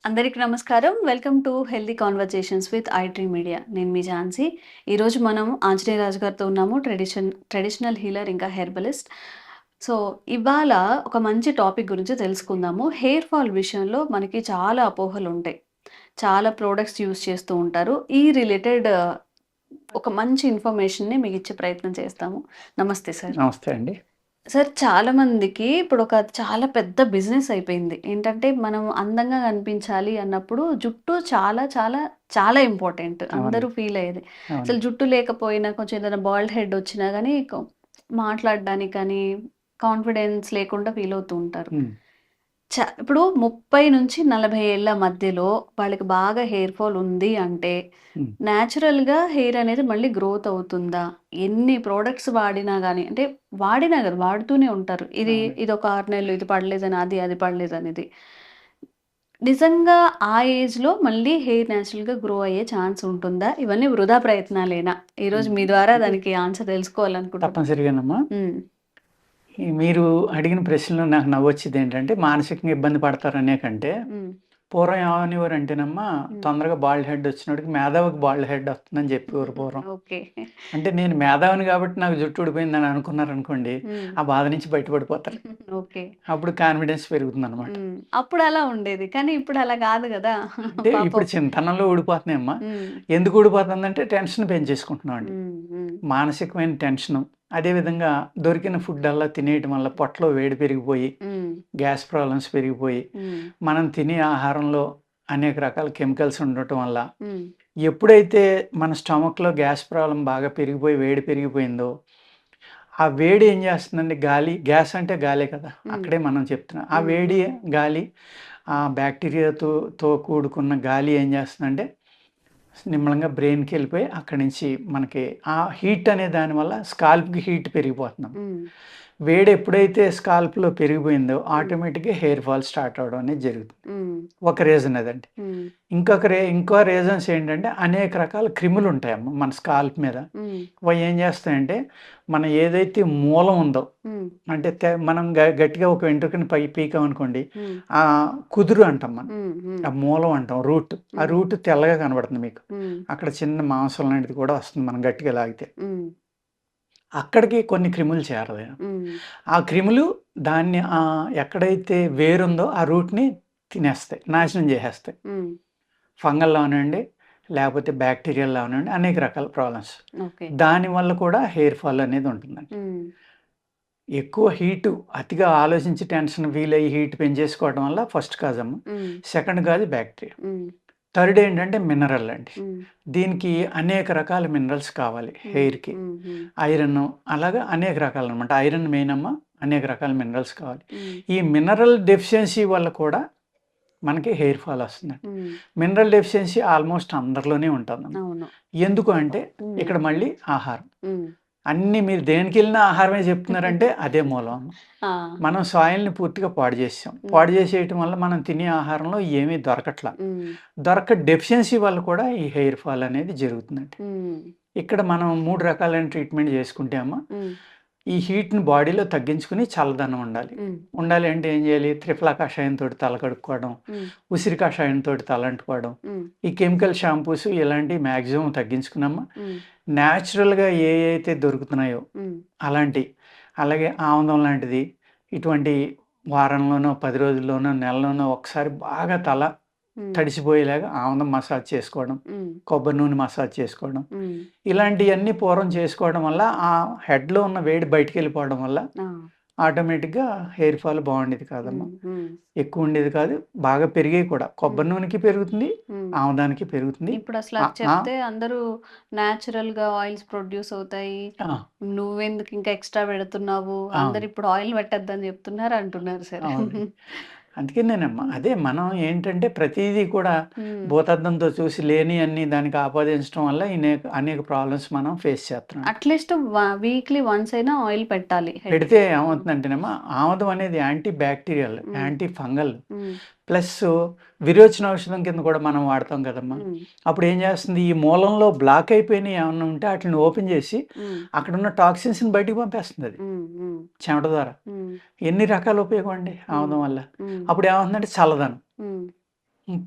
అందరికి నమస్కారం. Welcome to healthy conversations with I media. నేను మీ ఝాన్సీ. ఈరోజు మనం ఆంజనేయ రాజు గారితో ఉన్నాము. ట్రెడిషనల్ హీలర్ ఇంకా హెర్బలిస్ట్. సో, ఇవాళ ఒక మంచి టాపిక్ గురించి తెలుసుకుందాము. హెయిర్ ఫాల్ విషయంలో మనకి చాలా అపోహలుంటాయి. చాలా ప్రొడక్ట్స్ యూజ్ చేస్తూ ఉంటారు. ఈ రిలేటెడ్ ఒక మంచి ఇన్ఫర్మేషన్‌ని మీకిచ్చే ప్రయత్నం చేస్తాము. నమస్తే సార్. నమస్తే అండి. సార్ చాలామందికి ఇప్పుడు ఒక చాలా పెద్ద బిజినెస్ అయిపోయింది. ఏంటంటే మనం అందంగా కనిపించాలి అన్నప్పుడు జుట్టు చాలా చాలా చాలా ఇంపార్టెంట్. అవును. అందరూ ఫీల్ అయ్యేది. అవును. అసలు జుట్టు లేకపోయినా కొంచెం ఏదైనా బాల్డ్ హెడ్ వచ్చినా గానీ మాట్లాడడానికి కానీ కాన్ఫిడెన్స్ లేకుండా ఫీల్ అవుతూ ఉంటారు. హ్మ్. ఇప్పుడు 30-40 ఏళ్ల మధ్యలో వాళ్ళకి బాగా హెయిర్ ఫాల్ ఉంది అంటే, హ్మ్. నేచురల్‌గా హెయిర్ అనేది మళ్ళీ గ్రోత్ అవుతుందా? ఎన్ని ప్రొడక్ట్స్ వాడినా గాని, అంటే వాడినా కాదు వాడుతూనే ఉంటారు. అవునండి. ఇదొక 6 నెలలు ఇది పడలేదని అది పడలేదనేది. నిజంగా ఆ ఏజ్‌లో మళ్ళీ హెయిర్ నేచురల్‌గా గ్రో అయ్యే ఛాన్స్ ఉంటుందా? ఇవన్నీ వృధా ప్రయత్నాలేనా? ఈరోజు హ్మ్. మీ ద్వారా అంటే దానికి ఆన్సర్ తెలుసుకోవాలనుకుంటున్నా. తప్పనిసరిగానమ్మా. హ్మ్. మీరు అడిగిన ప్రశ్నలో నాకు నవ్వొచ్చేదేంటంటే, మానసికంగా ఇబ్బంది పడతారనే కంటే, హ్మ్. పూర్వం ఏమనేవారంటేనమ్మా, హ్మ్. తొందరగా బాల్డ్ హెడ్ వచ్చినోడికి మేధావికి బాల్డ్ హెడ్ వస్తుందని చెప్పేవారు పూర్వం. ఓకే. అంటే నేను మేధావిని కాబట్టి నాకు జుట్టు ఊడిపోయిందని అనుకున్నారనుకోండి, హ్మ్. ఆ బాధ నుంచి బయటపడిపోతారు. ఓకే. అప్పుడు కాన్ఫిడెన్స్ పెరుగుతుందనమాట. హ్మ్. అప్పుడలా ఉండేది. కానీ ఇప్పుడలా గాదు గదా! అంటే ఇప్పుడు పాపం. చిన్నతనంలో ఊడిపోతున్నాయమ్మా. హ్మ్. ఎందుకు ఊడిపోతుందంటే టెన్షన్ పెంచేసుకుంటున్నామండి. హ్మ్. హ్మ్. మానసికమైన టెన్షను. అదే విధంగా దొరికిన ఫుడ్డల్లా తినేయటం వల్ల పొట్టలో వేడి పెరిగిపోయి, హ్మ్. గ్యాస్ ప్రాబ్లమ్స్ పెరిగిపోయి, హ్మ్. మనం తినే ఆహారంలో అనేక రకాల కెమికల్స్ ఉండటం వల్ల, హ్మ్. ఎప్పుడైతే మన స్టమక్‌లో గ్యాస్ ప్రాబ్లమ్ బాగా పెరిగిపోయి, వేడి పెరిగిపోయిందో, ఆ వేడి ఏం చేస్తుందంటే గ్యాస్ అంటే గాలే కదా! హ్మ్. అక్కడే మనం చెప్తున్నాం. ఆ హ్మ్. వేడి హ్మ్. గాలి, ఆ బ్యాక్టీరియాతో కూడుకున్న గాలి ఏం చేస్తుందంటే నిమ్మళంగా బ్రెయిన్‌కెళ్ళిపోయి అక్కడి నుంచి మనకి ఆ హీట్ అనే దానివల్ల స్కాల్ప్‌కి హీట్ పెరిగిపోతున్నాం. హ్మ్. వేడి ఎప్పుడైతే స్కాల్ప్‌లో పెరిగిపోయిందో హ్మ్. ఆటోమేటిక్‌గా హెయిర్ ఫాల్ స్టార్ట్ అవ్వడం అనేది జరుగుతుంది. హ్మ్. ఒక రీజన్ అదండి. హ్మ్. ఇంకో రీజన్స్ ఏంటంటే అనేక రకాల క్రిములుంటాయమ్మ మన స్కాల్ప్ మీద. హ్మ్. అవి ఏం చేస్తాయంటే మనం ఏదైతే మూలం ఉందో హ్మ్. అంటే మనం గట్టిగా ఒక వెంట్రుకని పీకామనుకోండి, హ్మ్. కుదురు అంటాం మనం. హ్మ్. హ్మ్. ఆ మూలం అంటాం రూట్. ఆ హ్మ్. రూట్ తెల్లగా కనబడుతుంది మీకు. హ్మ్. అక్కడ చిన్న మాంసం లాంటిది కూడా వస్తుంది మనం గట్టిగా లాగితే. హ్మ్. అక్కడికి కొన్ని క్రిములు చేరతాయి. హ్మ్. ఆ క్రిములు దాన్ని ఎక్కడైతే వేరుందో ఆ రూట్‌ని తినేస్తాయి. నాశనం చేసేస్తాయి. హ్మ్. ఫంగల్‌లో అవనివ్వండి, లేకపోతే బ్యాక్టీరియాలో అవనివ్వండి అనేక రకాల ప్రాబ్లమ్స్. ఓకే. దానివల్ల కూడా హెయిర్ ఫాల్ అనేది ఉంటుందండి. హ్మ్. ఎక్కువ హీటు అతిగా ఆలోచించి టెన్షన్ ఫీల్ అయ్యి హీట్ పెంచేసుకోవడం వల్ల ఫస్ట్ కాజ్ అమ్మ. హ్మ్. Second cause bacteria. హ్మ్. థర్డ్ ఏంటంటే మినరల్ అండి. హ్మ్. దీనికి అనేక రకాల మినరల్స్ కావాలి హ్మ్. హెయిర్‌కి. హ్మ్. హ్మ్. ఐరన్ అలాగా అనేక రకాలనమాట. ఐరన్ మెయిన్ అమ్మ. అనేక రకాల మినరల్స్ కావాలి. హ్మ్. ఈ మినరల్ డెఫిషియన్సీ వల్ల కూడా మనకి హెయిర్ ఫాల్ వస్తుందండి. హ్మ్. మినరల్ డెఫిషియన్సీ ఆల్మోస్ట్ అందరిలోనే ఉంటుందమ్మ. అవును. ఎందుకు అంటే హ్మ్. ఇక్కడ మళ్ళీ ఆహారం. హ్మ్. అన్నీ మీరు దేనికెళ్ళినా ఆహారమే చెప్తున్నారంటే అదే మూలం అమ్మ. ఆ! మనం సాయిల్‌ని పూర్తిగా పాడు చేసేసాం. హ్మ్. పాడు చేసేయటం వల్ల మనం తినే ఆహారంలో ఏమీ దొరకట్ల. హ్మ్. డెఫిషియన్సీ వల్ల కూడా ఈ హెయిర్ ఫాల్ అనేది జరుగుతుందండి. హ్మ్. ఇక్కడ మనం 3 రకాలైన ట్రీట్మెంట్ చేసుకుంటే అమ్మ, హ్మ్. ఈ హీట్‌ని బాడీలో తగ్గించుకొని చల్లదనం ఉండాలి. హ్మ్. ఉండాలి అంటే ఏం చేయాలి? త్రిఫలా కషాయంతోటి తల కడుక్కోవడం, హ్మ్. ఉసిరి కషాయంతోటి తలంటుకోవడం, హ్మ్. ఈ కెమికల్ షాంపూస్ ఇలాంటివి మాక్సిమం తగ్గించుకున్నామా, హ్మ్. నేచురల్‌గా ఏయైతే దొరుకుతున్నాయో హ్మ్. అలాంటియి. అలాగే ఆముదం లాంటిది, ఇటువంటి వారంలోనో, 10 రోజుల్లోనో, నెలలోనో ఒకసారి బాగా తల హ్మ్. తడిసిపోయేలాగా ఆముదం మసాజ్ చేసుకోవడం, హ్మ్. కొబ్బరి నూనె మసాజ్ చేసుకోవడం. హ్మ్. ఇలాంటియన్నీ పూర్వం చేసుకోవడం వల్ల ఆ హెడ్‌లో ఉన్న వేడి బయటికెళ్ళిపోవడం వల్ల ఆ! ఆటోమేటిక్‌గా హెయిర్ ఫాల్ బావుండేది కాదమ్మా. హ్మ్. హ్మ్. ఎక్కువుండేది కాదు. బాగా పెరిగేయి కూడా. హ్మ్. కొబ్బరి నూనెకి పెరుగుతుంది, హ్మ్. ఆముదానికి పెరుగుతుంది. ఇప్పుడసలు ఆ! అది ఆ! చెప్తే అందరూ నేచురల్‌గా ఆయిల్స్ ప్రొడ్యూస్ అవుతాయి. ఆ! నువ్వెందుకు ఇంకా ఎక్స్‌ట్రా పెడుతున్నావు? అవును. అందరిప్పుడు ఆయిల్ పెట్టొద్దని చెప్తున్నారు అంటున్నారు సరే. అవునండి. అందుకేనేనమ్మా. అదే మనం ఏంటంటే ప్రతీదీ కూడా హ్మ్. భూతద్దంతో చూసి లేనియన్నీ దానికి ఆపాదించడం వల్ల అనేక ప్రాబ్లమ్స్ మనం ఫేస్ చేస్తున్నాం. అట్‌లీస్ట్ వీక్లీ వన్స్ అయినా ఆయిల్ పెట్టాలి పెడితే హెడ్‌కి. హ్మ్. ఏమవుతుందంటేనమ్మా, ఆముదం అనేది యాంటీ బ్యాక్టీరియల్, హ్మ్. యాంటీ ఫంగల్ హ్మ్. ప్లస్ విరోచన ఔషధం కింద కూడా మనం వాడతాం కదమ్మా! హ్మ్. అప్పుడేం చేస్తుంది, ఈ మూలంలో బ్లాక్ అయిపోయినయి ఏమన్నా ఉంటే ఆటిలిని ఓపెన్ చేసి హ్మ్. అక్కడున్న టాక్సిన్స్‌ని బయటికి పంపేస్తుందది హ్మ్. హ్మ్. చెమట ద్వారా. హ్మ్. ఎన్ని రకాల ఉపయోగం అండి హ్మ్. ఆముదం వల్ల. హ్మ్. అప్పుడేమవుతుందంటే చల్లదనం. హ్మ్.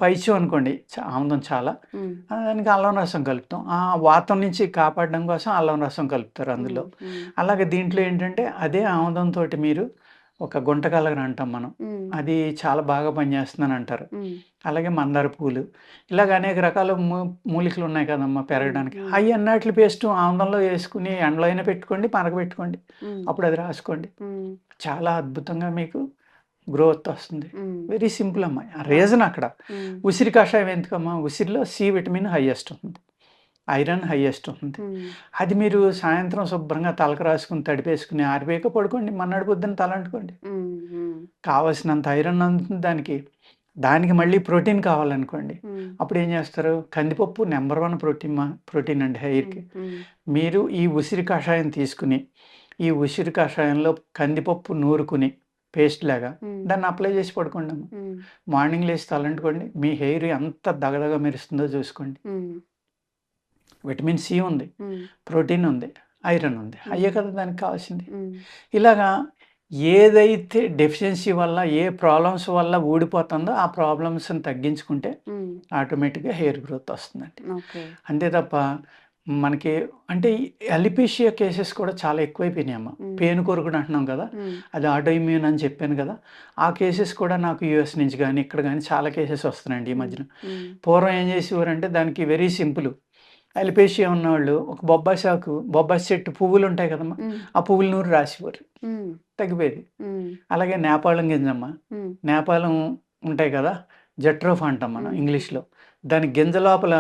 పైచ్యం అనుకోండి ఆముదం చాలా. హ్మ్. దానికి అల్లం రసం కలుపుతాం. ఆ వాతం నుంచి కాపాడడం కోసం అల్లం రసం కలుపుతారు అందులో. హ్మ్. హ్మ్. అలాగే దీంట్లో ఏంటంటే అదే ఆముదంతోటి మీరు ఒక గుంటగలగర అంటాం మనం. హ్మ్. అది చాలా బాగా పనిచేస్తుందని అంటారు. హ్మ్. అలాగే మందార పూలు. ఇలాగ అనేక రకాల మూలికలు ఉన్నాయి కదమ్మా హ్మ్. పెరగడానికి. హ్మ్. అయి అన్నిట్లి పేస్టు ఆముదంలో వేసుకొని ఎండలో అయినా పెట్టుకోండి, మరగబెట్టుకోండి. హ్మ్. అప్పుడు అది రాసుకోండి. హ్మ్. చాలా అద్భుతంగా మీకు గ్రోత్ వస్తుంది. హ్మ్. వెరీ సింపుల్ అమ్మా. ఆ ఆ! రీజన్ అక్కడ. హ్మ్. ఉసిరి కషాయం ఎందుకమ్మా? ఉసిరిలో సి విటమిన్ హైయెస్ట్ ఉంటుంది. ఐరన్ హైయెస్ట్ ఉంటుంది. హ్మ్. అది మీరు సాయంత్రం శుభ్రంగా తలకు రాసుకొని, తడిపేసుకొని ఆరిపోయాక పడుకోండి. మర్నాడు పొద్దున్న తలంటుకోండి. హ్మ్. హ్మ్. కావాల్సినంత ఐరన్ అందుతుంది దానికి. దానికి మళ్ళీ ప్రోటీన్ కావాలనుకోండి. హ్మ్. అప్పుడేం చేస్తారు? కందిపప్పు నంబర్ 1 ప్రోటీన్ అండి హ్మ్. హెయిర్‌కి. హ్మ్. మీరు ఈ ఉసిరి కషాయం తీసుకొని, ఈ ఉసిరి కషాయంలో కందిపప్పు నూరుకుని పేస్ట్ లాగా హ్మ్. దాన్ని అప్లై చేసి పడుకోండమ్మా. హ్మ్. మార్నింగ్ లేసి తలంటుకోండి. మీ హెయిర్ ఎంత దగదగ మెరుస్తుందో చూసుకోండి. హ్మ్. విటమిన్ సి ఉంది, హ్మ్. ప్రోటీన్ ఉంది, ఐరన్ ఉంది. అయ్యే హ్మ్. కదా దానికి కావాల్సింది. హ్మ్. ఇలాగా ఏదైతే డెఫిషియన్సీ వల్ల, ఏ ప్రాబ్లమ్స్ వల్ల ఊడిపోతుందో ఆ ప్రాబ్లమ్స్‌ని తగ్గించుకుంటే హ్మ్. ఆటోమేటిక్‌గా హెయిర్ గ్రోత్ వస్తుందండి. ఓకే. అంతే తప్ప మనకి అంటే ఈ అలిపేషియా కేసెస్ కూడా చాలా ఎక్కువైపోయినాయమ్మా. హ్మ్. పేను కొరుకుడు అంటున్నాం కదా! హ్మ్. అది ఆటో ఇమ్యూన్ అని చెప్పాను కదా! ఆ కేసెస్ కూడా నాకు యూఎస్ నుంచి గానీ, ఇక్కడ గానీ చాలా కేసెస్ వస్తున్నాయండి ఈ హ్మ్. మధ్యన. హ్మ్. పూర్వం ఏం చేసేవారంటే దానికి వెరీ సింపుల్. అలిపేషియా ఉన్నవాళ్ళు ఒక బొబ్బాయి చెట్టు పువ్వులుంటాయి కదమ్మా! హ్మ్. ఆ పువ్వుల నూరి రాసేవారు. హ్మ్. తగ్గిపోయేది. హ్మ్. అలాగే నేపాళం గింజమ్మ. హ్మ్. నేపాళం ఉంటాయి కదా! జట్రోఫా అంటాం మనం హ్మ్. హ్మ్. ఇంగ్లీష్‌లో. దాని గింజ లోపల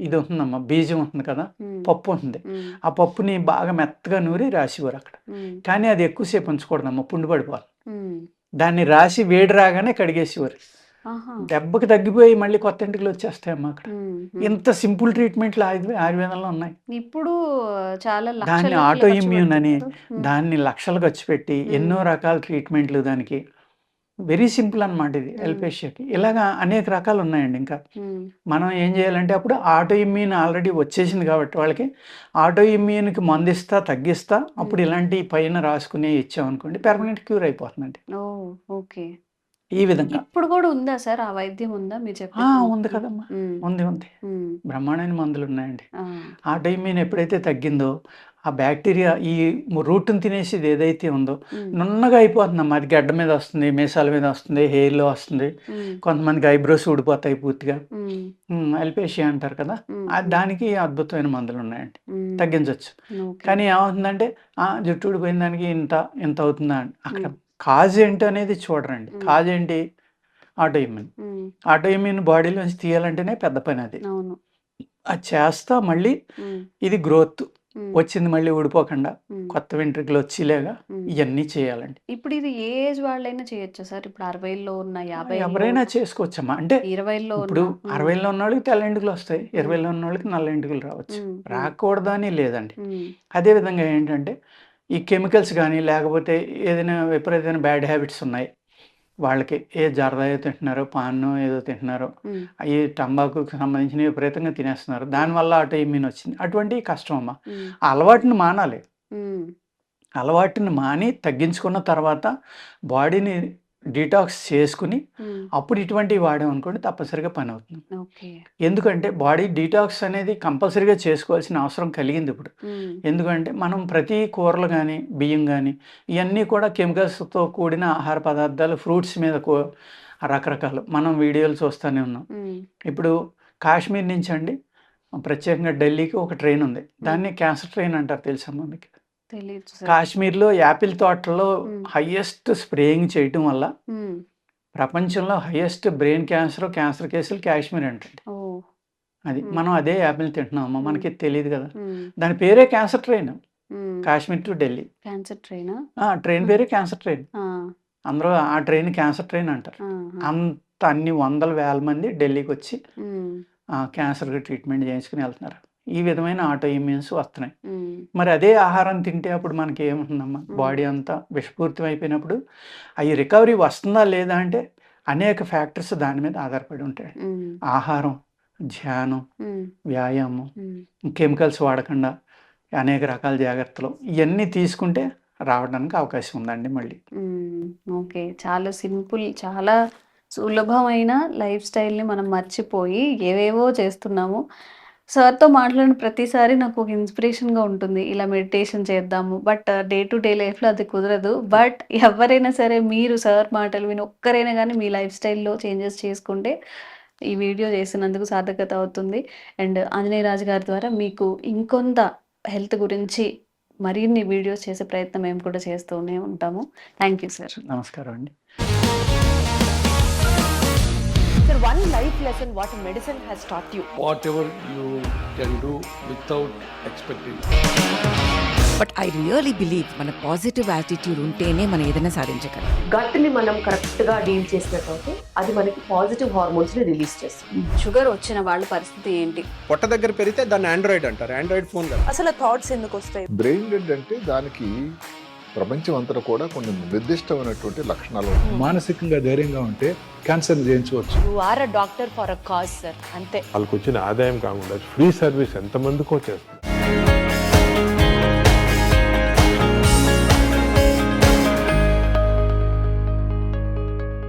ఇది ఉంటుందమ్మా బీజం ఉంటుంది కదా! హ్మ్. పప్పు ఉంటుంది. హ్మ్. ఆ పప్పుని బాగా మెత్తగా నూరి రాసేవారక్కడ. హ్మ్. కానీ అది ఎక్కువ సేపు ఉంచకూడదమ్మా పుండు పడిపోతుంది. హ్మ్. దాన్ని రాసి వేడి రాగానే కడిగేసేవారు. ఆహా! దెబ్బకి తగ్గిపోయి మళ్ళీ కొత్త ఎంటుకలొచ్చేస్తాయమ్మా అక్కడ. హ్మ్. హ్మ్. ఇంత సింపుల్ ట్రీట్‌మెంట్‌లు ఆయుర్వేదంలో ఉన్నాయి. ఇప్పుడు చాలా దాన్ని లక్షలకి ఆటో ఖర్చు ఇమ్యూన్ అని, పెడుతున్నారు. హ్మ్. దాన్ని లక్షలు ఖర్చు పెట్టి హ్మ్. ఎన్నో రకాల ట్రీట్‌మెంట్‌లు దానికి. వెరీ సింపుల్ అనమాట ఇది హ్మ్. ఎలోపేషియాకి. ఇలాగా అనేక రకాలున్నాయండి ఇంకా. హ్మ్. మనం ఏం చేయాలంటే అప్పుడు ఆటో ఇమ్యూన్ ఆల్రెడీ వచ్చేసింది కాబట్టి వాళ్ళకి, ఆటో ఇమ్యూన్‌కి మందిస్తా, తగ్గిస్తా అప్పుడు హ్మ్. ఇలాంటి పైన రాసుకుని ఇచ్చామనుకోండి హ్మ్. పర్మనెంట్ క్యూర్ అయిపోతుందండి. ఓహ్! ఓకే. ఈ విధంగా. ఇప్పుడు గూడా ఉందా సార్? ఆ వైద్యం ఉందా మీరు ఆ! చెప్పిన ఉంది హ్మ్. కదమ్మా! హ్మ్. ఉంది. ఉంది. హ్మ్. బ్రహ్మాండమైన మందులున్నాయండి. ఆ! ఆటో ఇమ్యూన్ ఎప్పుడైతే తగ్గిందో, ఆ బ్యాక్టీరియా ఈ రూట్‌ని తినేసేది ఏదైతే ఉందో, హ్మ్. నున్నగా అయిపోతుందమ్మా. అది గడ్డ మీద వస్తుంది, మీసాల మీద వస్తుంది, హెయిర్‌లో వస్తుంది. హ్మ్. కొంతమందికి ఐబ్రోస్ ఊడిపోతాయి పూర్తిగా. హ్మ్. అల్పేషియా అంటారు కదా! హ్మ్. హ్మ్. దానికి అద్భుతమైన మందులున్నాయండి. హ్మ్. తగ్గించొచ్చు. ఓకే. కానీ ఏమవుతుందంటే, జుట్టు ఊడిపోయిన దానికి ఇంత అవుతుందా అని. అక్కడ హ్మ్. కాజ్ ఏంటనేది చూడరండి. హ్మ్. కాజ్ ఏంటి? Auto immune. హ్మ్. ఆటో ఇమ్యూన్ బాడీలోంచి తీయాలంటేనే పెద్ద పనది. అవును. అది చేస్తా మళ్ళీ హ్మ్. ఇది గ్రోత్. హ్మ్. వచ్చింది మళ్ళీ ఊడిపోకుండా హ్మ్. కొత్త వెంట్రుకలొచ్చేలాగా హ్మ్. ఇయన్నీ చేయాలండి. ఇప్పుడు ఇది ఏ ఏజ్ వాళ్ళైనా చేయొచ్చా సార్? ఇప్పుడు 60లో ఉన్న, 50లో ఎవరైనా ఉన్న, చేసుకోవచ్చమ్మా. అంటే 20లో ఉన్న? ఇప్పుడు హ్మ్. 60లో ఉన్నోళ్ళకి తెల్ల ఎంటుకలొస్తాయి. హ్మ్. 20లో ఉన్నోళ్ళకి నల్ల ఎంటుకలు రావచ్చు. హ్మ్. హ్మ్. రాకూడదని లేదండి. హ్మ్. అదే విధంగా ఏంటంటే, ఈ కెమికల్స్ గానీ, లేకపోతే ఏదైనా విపరీతమైన బ్యాడ్ హ్యాబిట్స్ ఉన్నాయి. వాళ్ళకి జర్దా ఏదో తింటున్నారో, పానో ఏదో తింటున్నారో, హ్మ్. ఈ టంబాకుకి సంబంధించినవి విపరీతంగా తినేస్తున్నారు. హ్మ్. దానివల్ల ఆటో ఇమ్యూన్ వచ్చింది. అటువంటివి కష్టమమ్మా. హ్మ్. ఆ అలవాటుని మానాలి. హ్మ్. అలవాటుని మాని తగ్గించుకున్న తర్వాత బాడీని డీటాక్స్ చేసుకొని, హ్మ్. అప్పుడు ఇటువంటివి వాడామనుకోండి తప్పనిసరిగా పనవుతుంది. ఓకే. ఎందుకంటే బాడీ డీటాక్స్ అనేది కంపల్సరీగా చేసుకోవాల్సిన అవసరం కలిగిందిప్పుడు. హ్మ్. ఎందుకంటే మనం ప్రతి కూరలు గానీ, బియ్యం గానీ ఇయన్నీ కూడా కెమికల్స్‌తో కూడిన ఆహార పదార్థాలు ఫ్రూట్స్ మీద రకరకాలు మనం వీడియోలు చూస్తానే ఉన్నాం. హ్మ్. ఇప్పుడు కాశ్మీర్ నుంచండి ప్రత్యేకంగా ఢిల్లీకి ఒక ట్రైన్ ఉంది. హ్మ్. దాన్ని క్యాన్సర్ ట్రైన్ అంటారు తెలుసమ్మా మీకు? తెలీదు సార్. కాశ్మీర్‌లో యాపిల్ తోటల్లో హ్మ్. హైయెస్ట్ స్ప్రేయింగ్ చేయటం వల్ల హ్మ్. ప్రపంచంలో హైయెస్ట్ బ్రెయిన్ క్యాన్సర్ కేసులు కాశ్మీర్ అంటండి. ఓహ్! అది. హ్మ్. మనం అదే యాపిల్ తింటున్నామమ్మా. హ్మ్. మనకి తెలీదు గదా! హ్మ్. దాని పేరే క్యాన్సర్ ట్రైన్. హ్మ్. కాశ్మీర్ టు ఢిల్లీ. క్యాన్సర్ ట్రైనా? ట్రైన్ హ్మ్. పేరే క్యాన్సర్ ట్రైన్. ఆ! అందరూ ఆ ట్రైన్ క్యాన్సర్ ట్రైన్ అంటారు. ఆహా! అన్ని వందల వేల మంది ఢిల్లీకొచ్చి హ్మ్. క్యాన్సర్‌కి ట్రీట్మెంట్ చేయించుకొని ఎళ్తున్నారు. ఈ విధమైన ఆటో ఇమ్యూన్స్ వస్తున్నాయి. హ్మ్. మరి అదే ఆహారం తింటే అప్పుడు మనకి ఏముంటుందమ్మా? హ్మ్. బాడీ అంతా విషపూరితం అయిపోయినప్పుడు అయి రికవరీ వస్తుందా లేదా అంటే అనేక ఫ్యాక్టర్స్ దాని మీద ఆధారపడి ఉంటాయి. హ్మ్. ఆహారం, ధ్యానం, హ్మ్. వ్యాయామం, హ్మ్. కెమికల్స్ వాడకుండా అనేక రకాల జాగ్రత్తలు ఇయన్నీ తీసుకుంటే రావడానికి అవకాశం ఉందండి మళ్ళీ. హ్మ్. ఓకే. చాలా సింపుల్, చాలా సులభమైన లైఫ్ స్టైల్‌ని మనం మర్చిపోయి ఏవేవో చేస్తున్నాము. సార్‌తో మాట్లాడిన ప్రతిసారి నాకు ఒక ఇన్‌స్పిరేషన్‌గా ఉంటుంది. ఇలా మెడిటేషన్ చేద్దాము. బట్ డే టు డే లైఫ్‌లో అది కుదరదు. బట్ ఎవరైనా సరే మీరు సార్ మాటలు విని ఒక్కరైనా గానీ మీ లైఫ్ స్టైల్‌లో చేంజెస్ చేసుకుంటే ఈ వీడియో చేసినందుకు సార్థకత అవుతుంది. అండ్ ఆంజనేయ రాజు గారి ద్వారా మీకు ఇంకొంత హెల్త్ గురించి మరిన్ని వీడియోస్ చేసే ప్రయత్నం మేము కూడా చేస్తూనే ఉంటాము. Thank you sir. నమస్కారం అండి. Sir, one life lesson what medicine has taught you. whatever you can do without expecting. But I really believe మన పాజిటివ్ యాటిట్యూడ్ ఉంటేనే మనం ఏదైనా సాధించగలం. గట్ని మనం కరెక్ట్గా డీల్ చేసినట్లయితే అది మనకి పాజిటివ్ హార్మోన్స్ని రిలీజ్ చేస్తుంది. షుగర్ వచ్చిన వాళ్ళ పరిస్థితి ఏంటి? పొట్ట దగ్గర పెరిగితే దాన్ని ఆండ్రాయిడ్ అంటారు. ఆండ్రాయిడ్ ఫోన్ కదా. అసలు థాట్స్ ఎందుకు వస్తాయి? బ్రెయిన్ డెడ్ అంటే దానికి ప్రపంచం అంతా కూడా కొన్ని నిర్దిష్టమైనటువంటి లక్షణాలు ఉన్నాయి. మానసికంగా ధైర్యంగా ఉంటే క్యాన్సర్ జయించవచ్చు. You are a doctor for a cause sir, అంతే. వాళ్ళకి వచ్చిన ఆదాయం కాకుండా ఫ్రీ సర్వీస్ ఎంతమందికో చేస్తుంది.